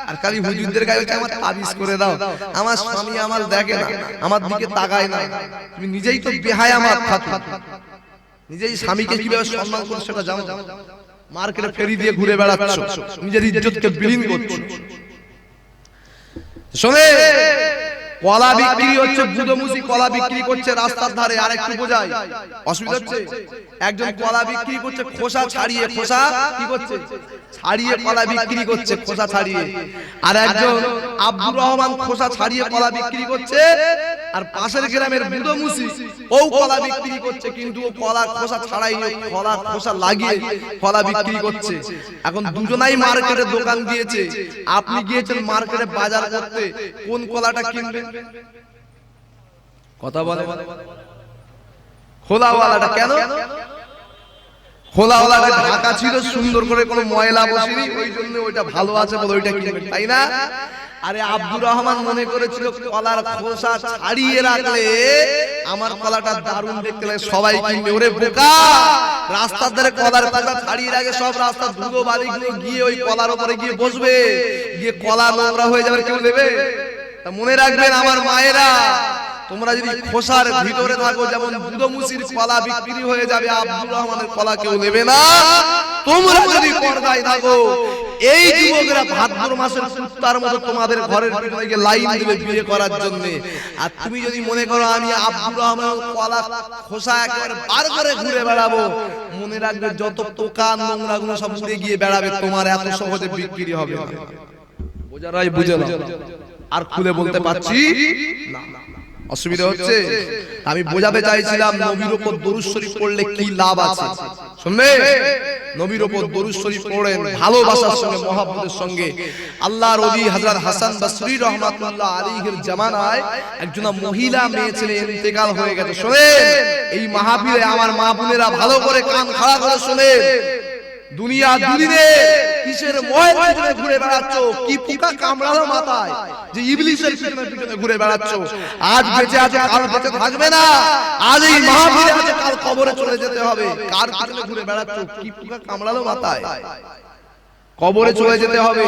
আর খালি হুজুরদের গায়ে আমার তাবিজ করে দাও, আমার স্বামী আমার দেখে না, আমার দিকে তাকায় না। তুমি নিজেই তো বেহায়া আমার খাতুন, নিজেই স্বামীকে কিভাবে সম্মান করছো সেটা জানো? মার্কেটে ফেরি দিয়ে ঘুরে বেড়াচ্ছ, নিজের ইজ্জতকে বিলীন করছো। শোনে, কলা বিক্রি হচ্ছে, বুদমুসি কলা বিক্রি করছে রাস্তার ধারে। আর একটু বোঝাই, অসুবিধা হচ্ছে? একজন কলা বিক্রি করছে খোসা ছাড়িয়ে, খোসা কি করছে? ছাড়িয়ে কলা বিক্রি করছে, খোসা ছাড়িয়ে। আর একজন আব্দুর রহমান খোসা ছাড়িয়ে কলা বিক্রি করছে, আর পাশের গ্রামের বুদমুসি ও কলা বিক্রি করছে, কিন্তু ও কলা খোসা ছাড়াই কলা খোসা লাগিয়ে কলা বিক্রি করছে। এখন দুজনাই মার্কেটে দোকান দিয়েছে, আপনি গিয়েছেন মার্কেটে বাজার করতে, কোন কলাটা কিনবেন? কথা বলে খোলাওয়ালাটা। কেন? খোলাওয়ালাটা ঢাকা ছিল, সুন্দর করে কোনো ময়লা বসেনি, ওই জন্য ওইটা ভালো আছে বলে ওইটা কিনবেন, তাই না? আরে আব্দুর রহমান মনে করেছিল কলার খোসা ছাড়িয়ে রাখলে আমার কলাটা দারুণ দেখতে লাগে, সবাই কিনবে। ওরে বোকা, রাস্তার ধারে কলার খোসা ছাড়িয়ে রাখে, সব রাস্তা ধুলো বালিগুলো গিয়ে ওই কলার উপরে গিয়ে বসবে, গিয়ে কলা নোংরা হয়ে যাবে, কেউ দেবে? তা মনে রাখবেন আমার মায়েরা, তোমরা যদি খোসার ভিতরে থাকো, যেমন বুদমুসির কলা বিক্রি হয়ে যাবে, আব্দুর রহমানের কলা কেউ নেবে না। তোমরা যদি পর্দায় থাকো, এই যুবকরা ভাদ্র মাসের কুত্তার মতো তোমাদের ঘরের পিছনে গিয়ে লাইন দিবে বিয়ে করার জন্য। আর তুমি যদি মনে করো আমি আব্দুর রহমানের কলা খোসা একেবারে বার করে ঘুরে বেড়াবো, মনে রাখবে যত পোকা নোংরা গুলো সব উড়ে গিয়ে বেড়াবে, তোমার এত সহজে বিক্রি হবে না। বোঝারাই বুঝে নাও। আর খুলে বলতে পারছি না, অসুবিধা হচ্ছে? আমি বোঝাতে চাইছিলাম নবীর উপর দরুদ শরীফ পড়লে কি লাভ আছে। শুনবে, নবীর উপর দরুদ শরীফ পড়েন ভালোবাসার সঙ্গে, মহব্বতের সঙ্গে। আল্লাহর ওলি হযরত হাসান বসরি রাহমাতুল্লাহ আলাইহির জামানায় একজন মহিলা মেয়ে ছেলে ইন্তেকাল হয়ে গেছে। শুনেন, এই মাহফিলে আমার মা বোনেরা ভালো করে কান খাড়া করে শুনেন। দুনিয়া দুনিরে কিসের ময়ের পিছনে ঘুরে বেড়াচ্ছ? কি পোকা কামড়ালো মাথায় যে ইবলিসের পিছনে ঘুরে বেড়াচ্ছ? আজ বেঁচে আছে, কাল বেঁচে থাকবে না। আজ এই মাহফিলে আছে, কাল কবরে চলে যেতে হবে। কার পিছনে ঘুরে বেড়াচ্ছ? কি পোকা কামড়ালো মাথায়? কবরে চলে যেতে হবে।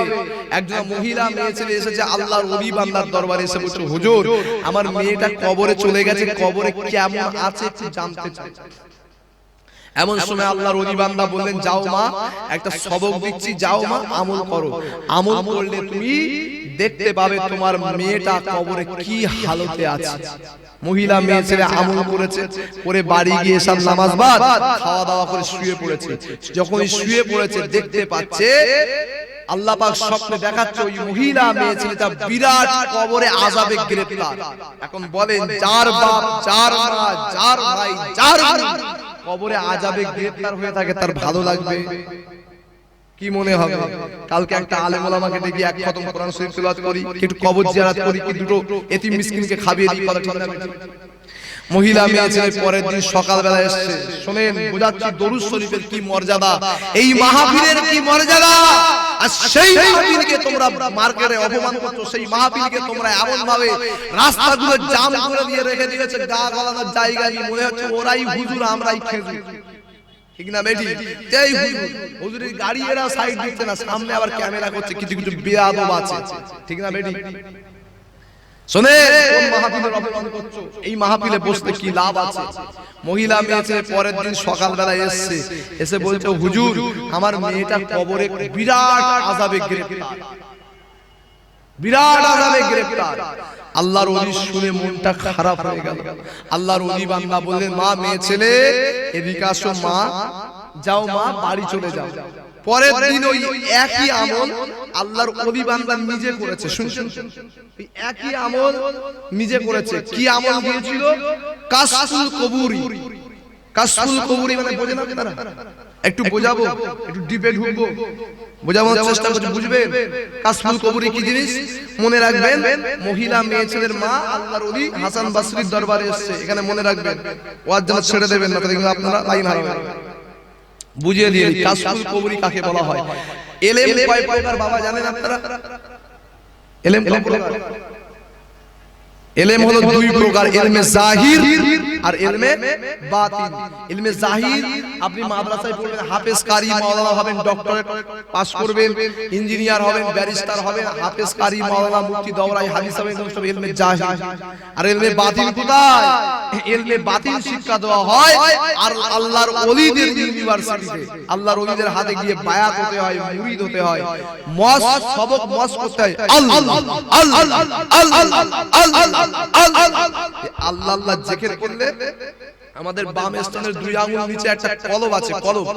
একজন মহিলা মেয়ে ছেলে এসেছে আল্লাহর ওলি বান্দার দরবারে, এসে বলছে হুজুর আমার মেয়েটা কবরে চলে গেছে, কবরে কেমন আছে একটু জানতে চাই। এমন সময় আল্লাহর ওলি বান্দা বললেন, যাও মা, একটা সবক দিচ্ছি, যাও মা আমল করো। আমল করলে তুমি দেখতে পাবে তোমার মেয়েটা কবরে কি হালতে আছে। মহিলা মেয়ে ছেলে আমল করেছে, করে বাড়ি গিয়ে সব নামাজ বাদ খাওয়া দাওয়া করে শুয়ে পড়েছে। যখনই শুয়ে পড়েছে দেখতে পাচ্ছে আল্লাহ পাক স্বপ্নে দেখাচ্ছে ওই মহিলা মেয়ে ছেলেটা বিরাট কবরে আযাবে গ্রেফতার। এখন বলেন, যার বাপ, যার মা, যার ভাই, যার কবরে আযাবে গ্রেফতার হয়ে থাকে, তার ভালো লাগবে? কি মনে হবে? কালকে একটা আলেম ওলামাকে ডেকে এক খতম কোরআন শরীফ তেলাওয়াত করি, একটু কবর জিয়ারত করি, কি দুটো এতিম মিসকিনকে খাইয়ে দিই, কথা ঠিক না? মহিলা মেয়ে ছেলে পরের দিন সকালবেলা এসেছে। শুনেন, বুঝাচ্ছি দরুদ শরীফের কি মর্যাদা, এই মাহফিলের কি মর্যাদা। আর সেই মাহফিলকে তোমরা মার্কেটে অপমান করছো, সেই মাহফিলকে তোমরা এমন ভাবে রাস্তাগুলো জাম করে দিয়ে রেখে দিয়েছে, গা গলানোর জায়গা নেই, মনে হচ্ছে ওরাই হুজুর আমরাই খেজুর। ঠিক না বেটি? এই হুজুরের গাড়ি এরা সাইড দিচ্ছে না, সামনে আবার ক্যামেরা করছে, কিছু কিছু বেয়াদব আছে। ঠিক না বেটি? শুনে, কোন মাহফিলের অপমান করছো? এই মাহফিলে বসতে কি লাভ আছে? মহিলা মেয়ে পরের দিন সকালবেলা এসেছে, এসে বলছে হুজুর আমার মেয়েটা কবরে বিরাট আযাবে গ্রেফতার, বিরাট আযাবে গ্রেফতার। আল্লাহর ওলি শুনে মনটা খারাপ হয়ে গেল। আল্লাহর ওলি বান্দা বললেন, মা মেয়ে ছেলে এদিকে আসো, মা যাও, মা বাড়ি চলে যাও। পরের দিন ওই একই আমল আল্লাহর ওলি বান্দা নিজে করেছে। শুনছেন, এই একই আমল নিজে করেছে। কি আমল দিয়েছিল? কাসফুল কবুরি। কাসফুল কবুরি মানে বোঝেন আপনারা? একটু বোঝাবো, একটু ডিপে ঢুকবো, বোঝানোর চেষ্টা করছি, বুঝবেন কাসফুল কবুরি কি জিনিস। মনে রাখবেন, মহিলা মেয়ে ছেলের মা আল্লাহর ওলি হাসান বসরির দরবারে এসেছে। এখানে মনে রাখবেন, ওয়াজ যেন ছেড়ে দেবেন না, তাহলে আপনারা লাইন হারাবেন। বুঝিয়ে দিয়ে কাসফুল কবুরি কাকে বলা হয়। এলেম কয় প্রকার বাবা জানেন আপনারা? এলেম কয় প্রকার? ইলম হলো দুই প্রকার, ইলমে জাহির আর ইলমে বাতিন। ইলমে জাহির আপনি মাদ্রাসায় পড়বেন, হাফেজ কারি মাওলানা হবেন, ডক্টরেট পাস করবেন, ইঞ্জিনিয়ার হবেন, ব্যারিস্টার হবেন, হাফেজ কারি মাওলানা মুফতি দওরাই হাদিস হবেন, সব ইলমে জাহির। আর ইলমে বাতিন কোথায়? ইলমে বাতিন শিক্ষা দেওয়া হয় আর আল্লাহর ওলিদের ইউনিভার্সিটিতে, আল্লাহর ওলিদের হাতে গিয়ে বায়াত হতে হয়, মুরিদ হতে হয়, মস সবক মস করতে হয়। আল্লাহ আল্লাহ আল্লাহ আল্লাহ আল্লাহ আল্লাহ জিকির করলে আমাদের বাম স্থানের দুই আঙ্গুল নিচে একটা কলব আছে, কলব,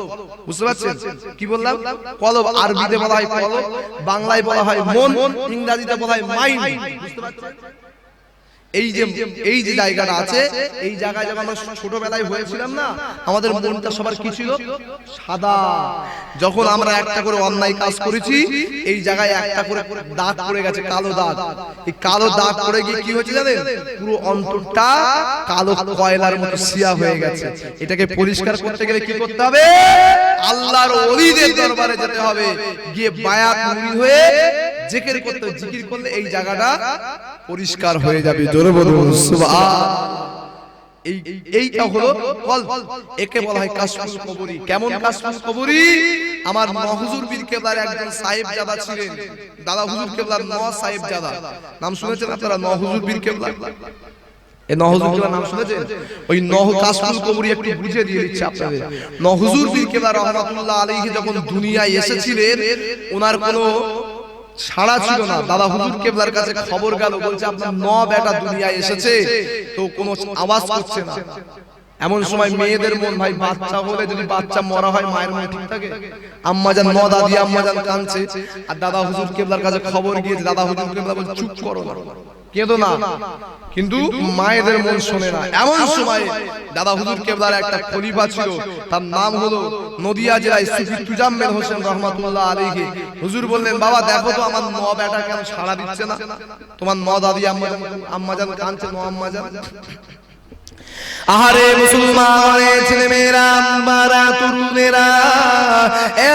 বুঝতে পারছেন কি বললাম? কলব আরবিতে বলা হয় কলব, বাংলায় বলা হয় মন, ইংরেজিতে বলা হয় মাইন্ড, বুঝতে পারছেন? এই যে জায়গাটা আছে, এই জায়গায় যখন আমরা ছোটবেলায় হয়েছিলাম না, আমাদের মনটা সবার কি ছিল? সাদা। যখন আমরা একটা করে অন্যায় কাজ করেছি, এই জায়গায় একটা করে দাগ পড়ে গেছে, কালো দাগ। এই কালো দাগ পড়ে গিয়ে কি হয়েছে জানেন? পুরো অন্তরটা কালো কয়লার মতো সিয়া হয়ে গেছে। এটাকে পরিষ্কার করতে গেলে কি করতে হবে? আল্লাহর ওলিদের দরবারে যেতে হবে, গিয়ে বায়াত মুরিদ হয়ে জিকির করতে, জিকির করলে এই জায়গাটা পরিষ্কার হয়ে যাবে। জোরে বলুন সুবহান। এইটা হলো কলব, একে বলা হয় কাশফুল কবরি। কেমন কাশফুল কবরি? আমার নহুজুর পীর কেবলার একজন সাহেবজাদা ছিলেন, দাদা হুজুর কেবলার নওয়াজ সাহেবজাদা, নাম শুনেছেন আপনারা? নহুজুর পীর কেবলা, এই নহুজুর কেবলার নাম শুনেছেন? ওই কাশফুল কবরি একটু বুঝিয়ে দিয়ে দিচ্ছি আপনাদের। নহুজুর পীর কেবলা রহমাতুল্লাহ আলাইহি যখন দুনিয়ায় এসেছিলেন, ওনার কোনো ছাড়া ছিল না। দাদা হুজুর কেবলার কাছে খবর গেল, বলছে আপনার বেটা দুনিয়ায় এসেছে, তো কোনো আওয়াজ করছে না। এমন সময় মেয়েদের মন, ভাই বাচ্চা হলে যদি বাচ্চা মরা হয়, মায়ের মন ঠিক থাকে? আম্মাজান দাদি আম্মাজান কাঁদছে, আর দাদা হুজুর কেবলার কাছে খবর গিয়েছে। দাদা হুজুর কেবলা বলছে চুপ করো না, কেঁদো না, কিন্তু মায়েদের মন শোনে না। এমন সময় দাদা হুজুর কেবলার একটা খলিফা ছিল, তার নাম হলো নদিয়া জেলায় সুফি তুজাম্মেল হোসেন রহমাতুল্লাহ আলাইহি। হুজুর বললেন, বাবা দেখো তো আমার বেটা কেন সাড়া দিচ্ছে না, তোমার দাদি আম্মাজান কাঁদছে, আম্মাজান। আহারে মুসলমানের ছেলেমেয়েরা, আম্মারা, তরুণেরা,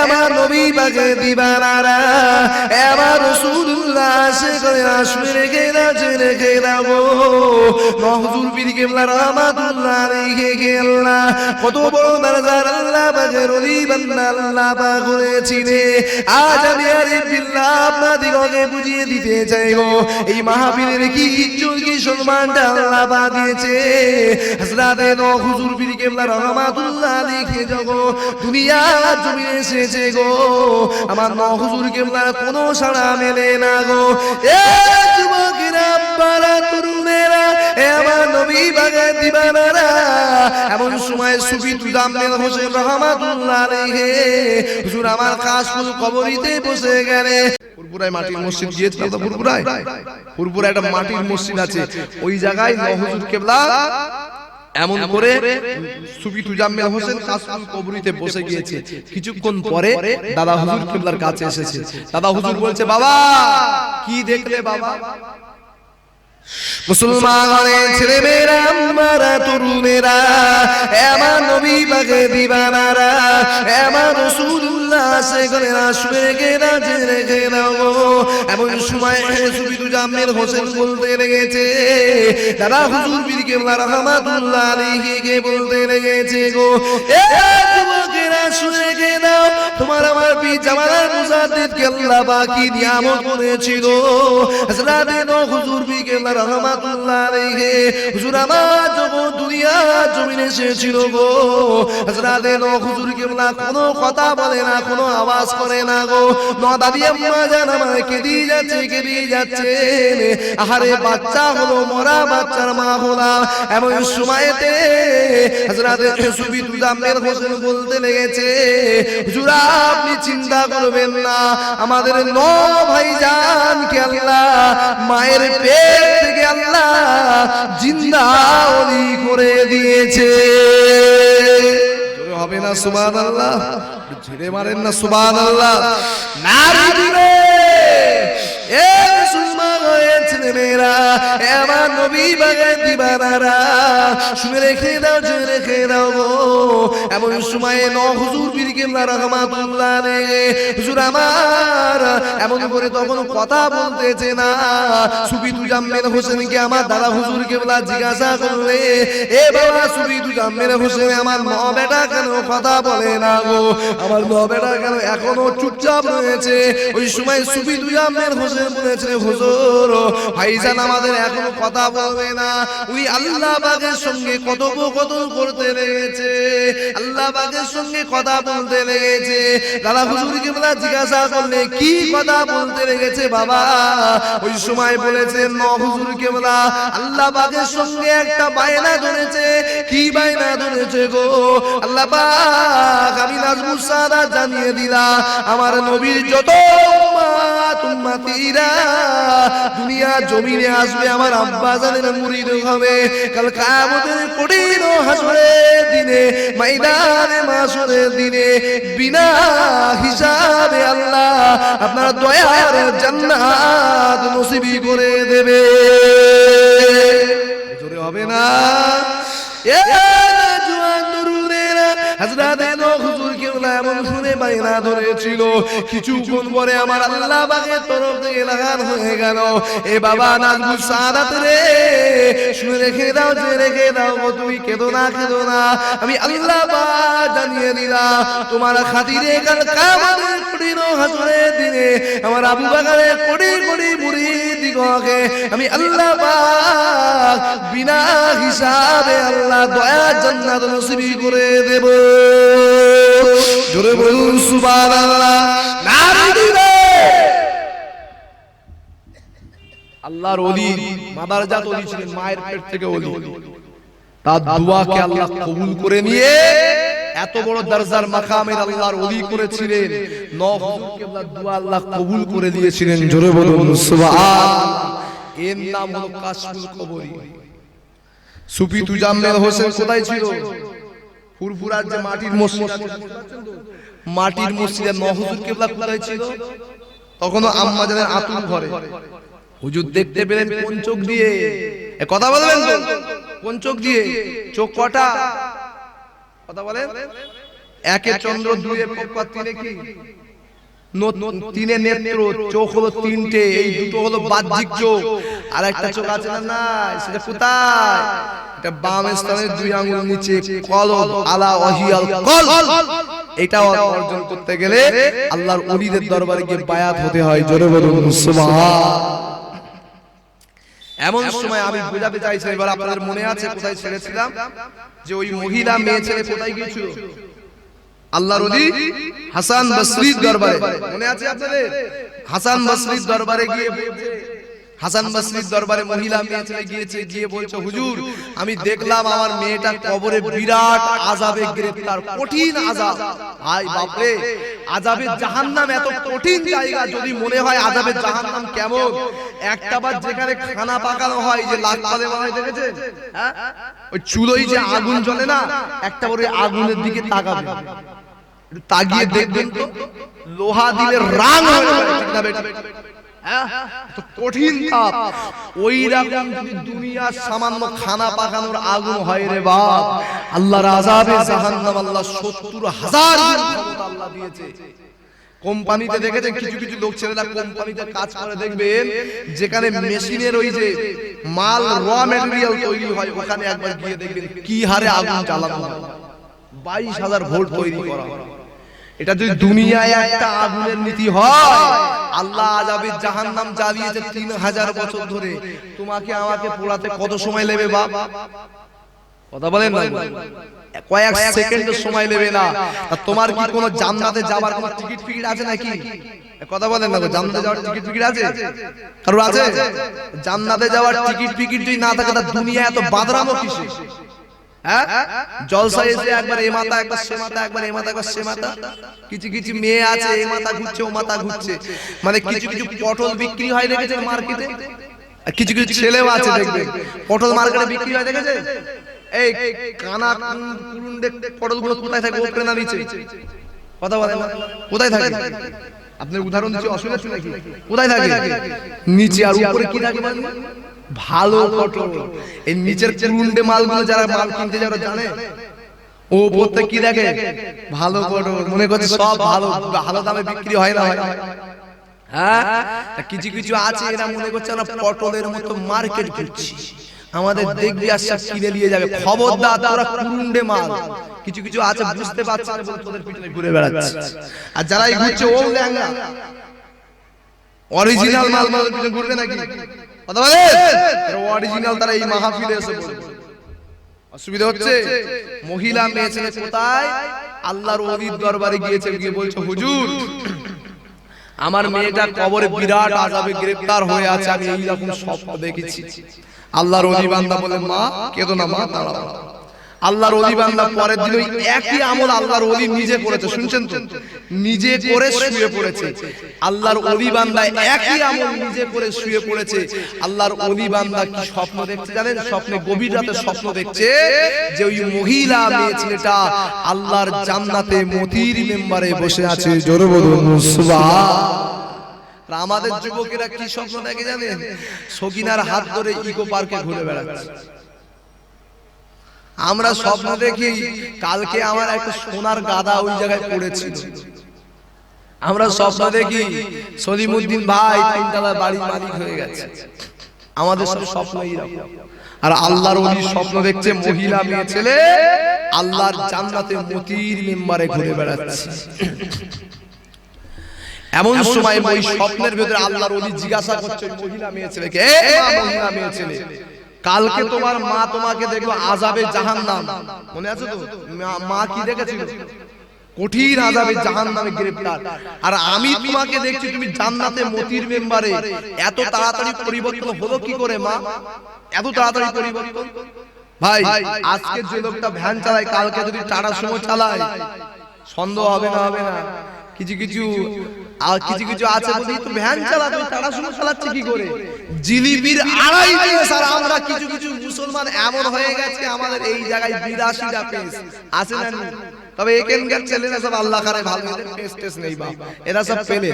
আমার নবী পাকের দিবানারা, আমার রাসূলুল্লাহ আশিকরা, শুনে রেখে দাও, জেনে রেখে দাও, নহুজুর পীর কেবলা রহমাতুল্লাহ আলাইহি আল্লাহ কত বড় দরজার আল্লাহ পাকের ওলি বান্দা আল্লাহ পাক করেছিলেন। আজ আমি আরিফ বিল্লাহ আপনাদেরকে বুঝিয়ে দিতে চাইবো এই মাহফিলের কি ইজ্জত, কি সম্মানটা আল্লাহ পাক দিয়েছে। হযরতে নহুজুর পীর কেবলা রহমাতুল্লাহ আলাইহি যখন দুনিয়া জমিনে এসেছে গো, আমার নহুজুর কেবলার কোনো সাড়া মেলে না গো। এ যুবকেরা, আব্বারা, তরুণেরা, এ আমার নবী পাকের দিবানারা, এমন সময় সুফি তুজাম্মেল হোসেন রহমাতুল্লাহ আলাইহি হুজুর আমার কাশফুল কবরিতে বসে গেলেন। ফুরফুরায় মাটির মসজিদ গিয়েছিল তো, ফুরফুরায় একটা মাটির মসজিদ আছে, ওই জায়গায় নহুজুর কেবলা এমন করে সুফি তুজাম্মেল হোসেন কাশফুল কবরিতে বসে গিয়েছে। কিছুক্ষণ পরে দাদা হুজুর কেবলার কাছে এসেছে। দাদা হুজুর বলছে, বাবা কি দেখলে বাবা? মুসলমানের ছেলেমেয়েরা, আম্মারা, তরুণেরা, আমার নবী পাকের দিবানারা, আমার রাসূলুল্লাহ আশিকরা, শুনে রেখে দাও, জেনে রেখে দাও। এমন সময় সুফি তুজাম্মেল হোসেন বলতে লেগেছে, দাদা হুজুর পীর কেবলা রহমাতুল্লাহ আলাইহি কে বলতে লেগেছে গো, এ যুবকেরা শুনে রেখে দাও, তোমার আমার পীর জামানার মুজাদ্দিদ কে আল্লাহ পাক কি নিয়ামত করেছিল। হযরতে নহুজুর পীর কেবলা রহমাতুল্লাহ আলাইহি হুজুর আমার যখন দুনিয়া জমিনে এসেছিল গো, হযরতে নহুজুর কেবলা কোনো কথা বলে না, কোনো আওয়াজ করে না গো। দাদি আম্মা জান আমার কেঁদে যাচ্ছে, কেঁদে যাচ্ছে। আহারে বাচ্চা হলো, মরা বাচ্চার মা হলাম। এমন সময়তে হযরতে সুফি তুজাম্মেল হোসেন বলতে লেগেছে, হুজুর আপনি চিন্তা করবেন না, আমাদের ভাইজানকে আল্লাহ মায়ের পেট থেকে আল্লাহ জিন্দা ওলি করে দিয়েছে। হবে না সুবহানাল্লাহ? ঝেড়ে মারেন না সুবহানাল্লাহ? নারী দিলে এ মুসলমান ছেলেমেয়েরা, আমার নবী পাকের দিবানারা শুনে রেখে দাও, জেনে রেখে দাও গো। এমন সময়ে হুজুর পীর কিবলা রাহমাতুল্লাহ আলাইহি হুজুর আমার এমন করে তখন কথা বলতেছে না। সুফি তুজাম্মেল হোসেনকে আমার দাদা হুজুর কিবলা জিজ্ঞাসা করলে, এ বাবা সুফি তুজাম্মেল হোসেন আমার মা বেটা কেন কথা বলে না গো, আমার মা বেটা কেন এখনো চুপচাপ রয়েছে? ওই সময় সুফি তুজাম্মেল হোসেন বলেছে, হুজুর ভাইজান আমাদের এখনো কথা বলবে না, উনি আল্লাহ পাকের সঙ্গে কথোপকথন করতে লেগেছে, আল্লাহ পাকের সঙ্গে কথা বলতে লেগেছে। দাদা হুজুর কিবলা জিজ্ঞাসা করলে, কি কথা বলতে লেগেছে বাবা? ওই সময় বলেছে, হুজুর কিবলা আল্লাহ পাকের সঙ্গে একটা বায়না ধরেছে। কি বায়না ধরেছে গো? আল্লাহ পাক আমি নাজমুস সাদাত জানিয়ে দিলা, আমার নবীর যত উম্মতিরা দুনিয়া জমিনে আসবে আমার আব্বা জানের মুরিদ হবে। কাল কিয়ামতের কঠিন হাসরের দিনে, ময়দানে মাশরের দিনে বিনা হিসাবে আল্লাহ আপনার দয়ার জান্নাত নসিব করে দেবে। জোরে হবে না? এ জওয়ান দুরুদেরা হযরত হুজুর কিবলা এমন শুনে বাইনা ধরেছিল। কিছুক্ষণ পরে আমার আল্লাহ পাকের তরফ থেকে লাগান হয়ে গেল, এ বাবা নাজমুস সাদাত রে শুনে রেখে দাও, জেনে রেখে দাও গো, তুমি কেঁদো না, কেঁদো না, আমি আল্লাহ পাক জানিয়ে দিলাম তোমার খাতিরে কাল কিয়ামতের কঠিন হাসরের দিনে আমার আবু বকরের কোটি কোটি মুরিদগণকে আমি আল্লাহ পাক বিনা হিসাবে আল্লাহ দয়ার জান্নাত নসিব করে দেব। জোরে বলুন সুবহানাল্লাহ, নারে দিবেন। আল্লাহর ওলি মাদারজাত ওলি ছিলেন, মায়ের পেট থেকে ওলি। তার দোয়াকে আল্লাহ কবুল করে নিয়ে এত বড় দরজার মাকামের আল্লাহর ওলি করেছিলেন। হুজুর কিবলার দোয়া আল্লাহ কবুল করে দিয়েছিলেন। জোরে বলুন সুবহানাল্লাহ। এর নাম হলো কাশফুল কবরী। সুফি তুজাম্মেল হোসেন কোথায় ছিল? ফুরফুরার যে মাটির মসজিদ, মাটির মসজিদে হুজুর কিবলা কোথায় ছিল? তখনও আম্মা জানের আতুর ঘরে। হুজুর দেখতে পেলেন কোন চোখ দিয়ে? এ কথা বলবেন তো, কোন চোখ দিয়ে? চোখ কটা? কথা বলেন। একে চন্দ্র, দুয়ে পক্ষপাত, তিনে কি? তিনে নেত্র, চোখ হলো তিনটে, এই দুটো হলো বাহ্যিক চোখ, আর একটা চোখ আছে না? না, সেটা কোথায়? এটা বাম স্থানের দুই আঙ্গুল নিচে, কলব আলা ওয়াহিয়াল কলব। এটা অর্জন করতে গেলে আল্লাহর ওলিদের দরবারে গিয়ে বায়াত হতে হয়। জোরে বলুন সুবহান। এমন সময় আমি বোঝাতে চাইছি, এবার আপনাদের মনে আছে কোথায় ছেড়েছিলাম যে ওই মহিলা মেয়ে ছেলে কোথায় গিয়েছিল? আল্লাহর ওলি হাসান বসরির দরবারে। মনে আছে আপনাদের? হাসান বসরির দরবারে গিয়ে হাসান বসরির দরবারে মহিলা মেয়ে ছেলে গিয়েছে, গিয়ে বলছে, হুজুর আমি দেখলাম আমার মেয়েটা কবরে বিরাট আযাবে গ্রেফতার, কঠিন আযাব। ভাই বাপরে, আযাবে জাহান্নাম এত কঠিন জায়গা, যদি মনে হয় আযাবে জাহান্নাম কেমন, একটাবার যেখানে খানা পাকানো হয়, যে লাখ পালে হয় দেখেছেন, হ্যাঁ, ওই চুলোয় যে আগুন জ্বলে না, একটাবার ওই আগুনের দিকে তাকাবেন, তাকিয়ে দেখবেন তো লোহা দিলে রাং হয়ে যাবে, ঠিক না বেটা? কঠিন তাপ। ওই রকম যদি দুনিয়ার সামান্য খানা পাকানোর আগুন হয় রে বাপ, আল্লাহর আযাবে জাহান্নাম আল্লাহ ৭০,০০০ ক্ষমতা আল্লাহ দিয়েছে। কোম্পানিতে দেখেছেন কিছু কিছু লোক ছেলেরা কোম্পানিতে কাজ করে, দেখবেন যেখানে মেশিনের ওই যে মাল র ম্যাটেরিয়াল তৈরি হয়, ওখানে একবার গিয়ে দেখবেন কি হারে আগুন জ্বালানো হয়, ২২,০০০ ভোল্ট তৈরি করা হয়। এটা যদি দুনিয়ায় একটা আগুনের নীতি হয়, আল্লাহ আযাবে জাহান্নাম জ্বালিয়েছে ৩০০০ বছর ধরে, তোমাকে আমাকে পোড়াতে কত সময় নেবে বাপ? কথা বলেন না, কয়েক সেকেন্ডের সময় নেবে না। তোমার কি কোনো জান্নাতে যাওয়ার কোনো টিকিট ফিকিট আছে নাকি? কথা বলেন না, জান্নাতে যাওয়ার টিকিট ফিকিট আছে? কারোর আছে? জান্নাতে যাওয়ার টিকিট ফিকিট যদি না থাকে, তা দুনিয়া এত বাদরামো কিসে? হ্যাঁ, জলসা এসে একবার এ মাথা একবার সে মাথা, একবার এ মাথা একবার সে মাথা। কিছু কিছু মেয়ে আছে এ মাথা ঘুরছে ও মাথা ঘুরছে, মানে কিছু কিছু পটল বিক্রি হয় দেখেছেন মার্কেটে, আর কিছু কিছু ছেলেও আছে দেখবেন পটল মার্কেটে বিক্রি হয় দেখেছেন। এই কানা কুরুন দেখতে পটলগুলো কোথায় থাকে? উপরে না নিচে? কথা বলেন না, কোথায় থাকে? আপনার উদাহরণ দিচ্ছি, অসুবিধা আছে নাকি? কোথায় থাকে? নিচে। আর উপরে কি থাকে? ভালো পটল। এই নিচের কুরুন্ডে মালগুলো যারা মাল কিনতে যারা জানে, ও বলতে কি দেখে ভালো পটল, মনে করছে সব ভালো, ভালো দামে বিক্রি হয় না, হ্যাঁ। কিছু কিছু আছে এরা মনে করছে আমরা পটলের মতো মার্কেট করছি, আমাদের দেখবি আর সব কিনে নিয়ে যাবে। খবরদার, তোরা কুরুন্ডে মাল। কিছু কিছু আছে বুঝতে পারছে না বলে তোদের পিছনে ঘুরে বেড়াচ্ছে, আর যারাই ঘুরছে ও ল্যাংড়া। অরিজিনাল মাল মালের পিছনে ঘুরবে নাকি? কথা বলে অরিজিনাল তারা এই মাহফিলে এসে বলবে। অসুবিধা হচ্ছে। মহিলা মেয়ে ছেলে কোথায়? আল্লাহর ওলির দরবারে গিয়েছে, গিয়ে বলছে হুজুর আমার মেয়েটা কবরে বিরাট আযাবে গ্রেফতার হয়ে আছে, আমি এই রকম স্বপ্ন দেখেছি। আল্লাহর ওলি বান্দা বলে মা কেঁদো না, মা দাঁড়াও। আল্লাহর ওলি বান্দা পরের দিন ওই একই আমল আল্লাহর ওলি নিজে করেছে, শুনছেন তো? নিজে করে শুয়ে পড়েছে। আল্লাহর ওলি বান্দা একই আমল নিজে করে শুয়ে পড়েছে। আল্লাহর ওলি বান্দা কি স্বপ্ন দেখছে জানেন? স্বপ্নে গভীর রাতে স্বপ্ন দেখছে যে ওই মহিলা মেয়ে ছেলেটা আল্লাহর জান্নাতে মতির মেম্বারে বসে আছে। জোরে বলুন সুবহান। আমাদের যুবকেরা কি স্বপ্ন দেখে জানেন? সকিনার হাত ধরে ইকো পার্কে ঘুরে বেড়াচ্ছে। আমরা স্বপ্ন দেখি কালকে আমার একটা সোনার গাদা ওই জায়গায় পড়েছিল। আমরা স্বপ্ন দেখি সলিমউদ্দিন ভাই তিনতলা বাড়ির মালিক হয়ে গেছে। আমাদের সব স্বপ্ন এইরকম। আর আল্লাহর ওলি স্বপ্ন দেখছে মহিলা মেয়ে ছেলে আল্লাহর জান্নাতে মতির মেম্বারে ঘুরে বেড়াচ্ছে। এমন সময় ওই স্বপ্নের ভিতরে আল্লাহর ওলি জিজ্ঞাসা করছে মহিলা মেয়ে ছেলেকে, এ মহিলা মেয়ে ছেলে কালকে তোমার মা তোমাকে দেখলো আযাবে জাহান্নাম, মনে আছে তো? মা কি দেখেছিল? কঠিন আযাবে জাহান্নামে গ্রেফতার। আর আমি তোমাকে দেখছি তুমি জান্নাতে মতির মেম্বারে। এত তাড়াতাড়ি পরিবর্তন হলো কি করে মা? এত তাড়াতাড়ি পরিবর্তন? ভাই আজকে যে লোকটা ভ্যান চালায় কালকে যদি টাটা সুমো চালায় সন্দেহ হবে না? হবে না? কিছু কিছু আছে বলি তো ভ্যান চালাতে টাটা সুমো চালাচ্ছে কি করে? জিলিপির 2.5 পিস। আর আমরা কিছু কিছু মুসলমান এমন হয়ে গেছে আমাদের এই জায়গায় 82টা পিস আছে না? তবে এখানকার ছেলেরা সব আল্লাহ খারে ভালো, এদের পেস টেস নেই বাপ, এরা সব পেলে।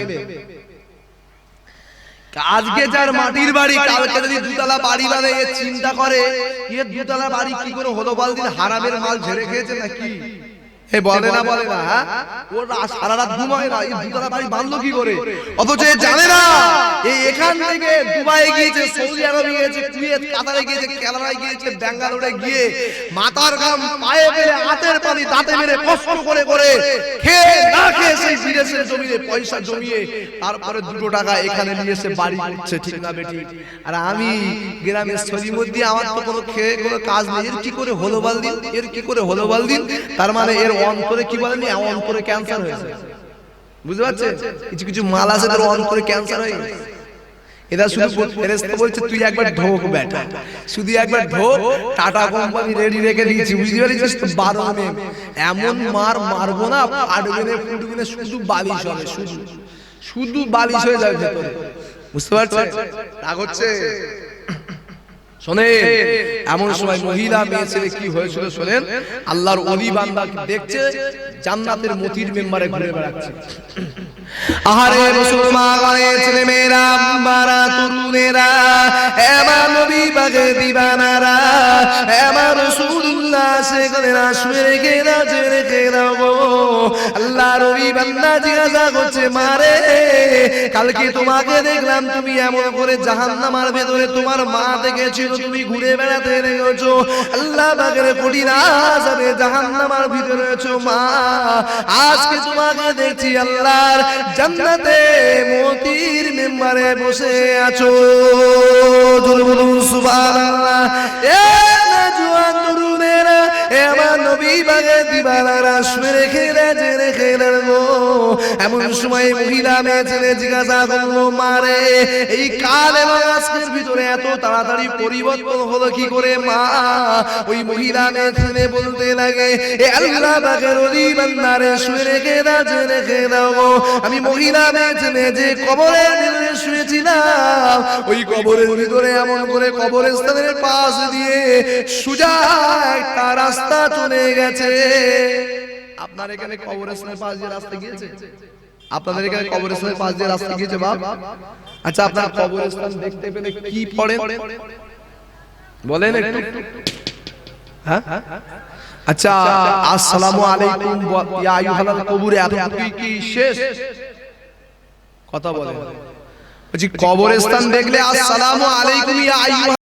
আজকে যার মাটির বাড়ি কালকে যদি দুতলা বাড়ি বাঁধে এ চিন্তা করে এ দুতলা বাড়ি কি করে হলো? বলদিন হারামের মাল ঝেড়ে খেয়েছে নাকি? এ বলে না বলে না, ওরা সারা রাত ঘুমায় না, এই দুতলা বাড়ি বাঁধলো কি করে? অথচ জানে না এই এখান থেকে দুবাই গিয়েছে, সৌদি আরবে গিয়েছে, কুয়েত কাতারে গিয়েছে, কেরালায় গিয়েছে, বেঙ্গালুরুতে গিয়ে মাথার ঘাম পায়ে ফেলে হাতের পানি দাঁতে মেরে কষ্ট করে করে খেয়ে না খেয়ে সেই বিদেশের জমিয়ে পয়সা জমিয়ে তারপরে 2 টাকা এখানে নিয়ে এসে বাড়ি করছে, ঠিক না বেটি? আর আমি গ্রামের সলিমুদ্দিন, আমার তো কোনো খেয়ে কোনো কাজ নেই। এর কি করে হলো বলদিন? এর কি করে হলো বলদিন? তার মানে এর অন্তরে কি বলেন, অন্তরে ক্যান্সার হয়েছে। বুঝতে পারছেন? কিছু কিছু মাল আছে তার অন্তরে ক্যান্সার হয়ে গেছে। এরা শুধু ফেরেশতা বলছে তুই একবার ঢোক বেটা, শুধু একবার ঢোক, টাটা কোম্পানি রেডি রেখে দিয়েছি, বুঝতে পারছিস তো? 12 মে এমন মারবো না, ফাটবে না ফুটবে না, শুধু বালিশ হবে, শুধু বালিশ হয়ে যাবে ভেতরে। বুঝতে পারছেন? রাগ হচ্ছে? শোনে, এমন সময় মহিলা মেয়ে ছেলে কি হয়েছিল শোনেন। আল্লাহর ওলি বান্দা দেখছে জান্নাতের মতির মেম্বারে ঘুরে বেড়াচ্ছে। আহারে মুসলমানের ছেলে মেয়েরা, বারা তরুণেরা, এবার নবী পাকের দিবানারা, এবার রাসূলুল্লাহ সেখানে শুয়ে রেখে রাজে রেখে দাও। আল্লাহর ওলি বান্দা জিজ্ঞাসা করছে মারে কালকে তোমাকে দেখলাম তুমি এমন করে জাহান্নামের ভেতরে তোমার মা দেখেছিল, তুমি ঘুরে বেড়াতে লেগেছো, আল্লাহ পাকের কঠিন আযাবে জাহান্নামের ভিতরে আছো মা। আজকে তোমাকে দেখছি আল্লাহর জান্নাতে মতির মেম্বারে বসে আছো। জোরে বলুন সুবহানাল্লাহ। এ জওয়ান তরুণেরা, এ আমার নবী পাকের দিবানারা শুয়ে রেখে রাজে রেখে গো। এমন সময় মহিলা মেয়ে ছেলে জিজ্ঞাসা করলো মারে এই কাল এবং আজকের ভিতরে এত তাড়াতাড়ি পরিবর্তন হলো কি করে মা? ওই মহিলা মেয়ে ছেলে বলতে লাগে এ আল্লাহ পাকের ওলি বান্দারে শুয়ে রেখে রাজে রেখে দাও। আমি মহিলা মেয়ে ছেলে যে কবরের ভিতরে শুয়েছিলাম ওই কবরের ভিতরে এমন করে কবরস্থানের পাশ দিয়ে সোজা একটা রাস্তা চলে গেছে। আপনার এখানে কবরস্থানের পাশ দিয়ে রাস্তা গিয়েছে? আপনাদের এখানে কবরস্থানের পাশ দিয়ে রাস্তা গিয়েছে বাপ? আচ্ছা, আপনার কবরস্থান দেখতে পেলে কি পড়েন? বলেন একটু। হ্যাঁ আচ্ছা, আসসালামু আলাইকুম ইয়া আইয়ুহাল কবুরে, এতটুকুই কি শেষ? কথা বলেন। বলছি কবরস্থান দেখলে আসসালামু আলাইকুম ইয়া আইয়ুহা